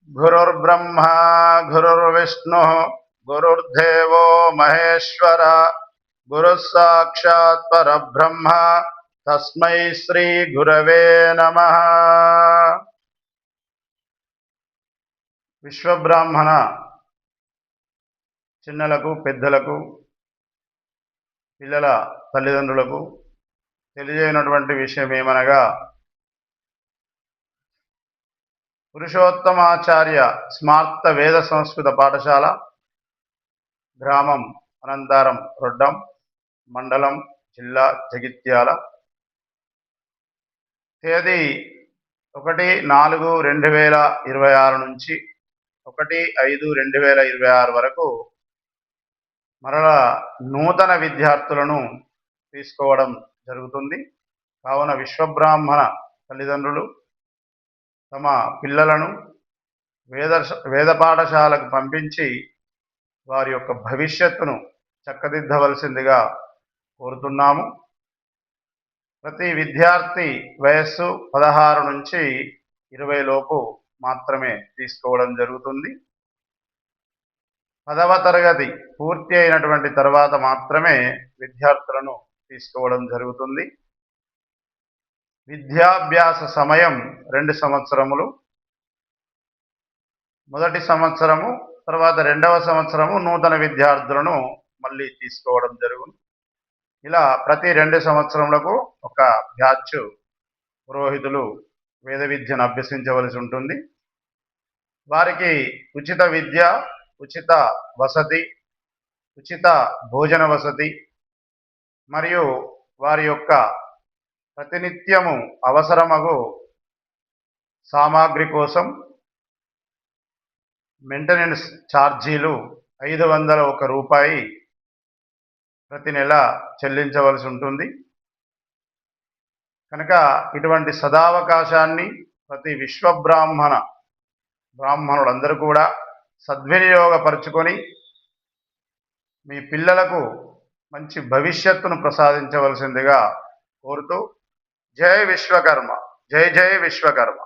గురుర్బ్రహ్మ గురుర్విష్ణు గురుర్దేవో మహేశ్వర గురుః సాక్షాత్ పరబ్రహ్మ తస్మై శ్రీ గురవే నమః. విశ్వబ్రాహ్మణ చిన్నలకు పెద్దలకు పిల్లల తల్లిదండ్రులకు తెలియజేయనటువంటి విషయం ఏమనగా, పురుషోత్తమాచార్య స్మార్త వేద సంస్కృత పాఠశాల, గ్రామం అనంతారం రొడ్డం, మండలం జిల్లా జగిత్యాల. తేదీ 1/4/2026 నుంచి 1/5/2026 వరకు మరలా నూతన విద్యార్థులను తీసుకోవడం జరుగుతుంది. కావున విశ్వబ్రాహ్మణ తల్లిదండ్రులు తమ పిల్లలను వేద పాఠశాలకు పంపించి వారి యొక్క భవిష్యత్తును చక్కదిద్దవలసిందిగా కోరుతున్నాము. ప్రతి విద్యార్థి వయస్సు 16 నుంచి 20 లోపు మాత్రమే తీసుకోవడం జరుగుతుంది. 10వ తరగతి పూర్తి అయినటువంటి తర్వాత మాత్రమే విద్యార్థులను తీసుకోవడం జరుగుతుంది. విద్యాభ్యాస సమయం 2 సంవత్సరములు. మొదటి సంవత్సరము తర్వాత 2వ సంవత్సరము నూతన విద్యార్థులను మళ్ళీ తీసుకోవడం జరుగును. ఇలా ప్రతి 2 సంవత్సరములకు ఒక బ్యాచ్ పురోహితులు వేద విద్యను అభ్యసించవలసి ఉంటుంది. వారికి ఉచిత విద్య, ఉచిత వసతి, ఉచిత భోజన వసతి మరియు వారి యొక్క ప్రతినిత్యము అవసరమగు సామాగ్రి కోసం మెయింటెనెన్స్ ఛార్జీలు 501 రూపాయి ప్రతి నెల చెల్లించవలసి ఉంటుంది. కనుక ఇటువంటి సదావకాశాన్ని ప్రతి బ్రాహ్మణులందరూ కూడా సద్వినియోగపరుచుకొని మీ పిల్లలకు మంచి భవిష్యత్తును ప్రసాదించవలసిందిగా కోరుతూ, జై విశ్వకర్మ, జై జై విశ్వకర్మ.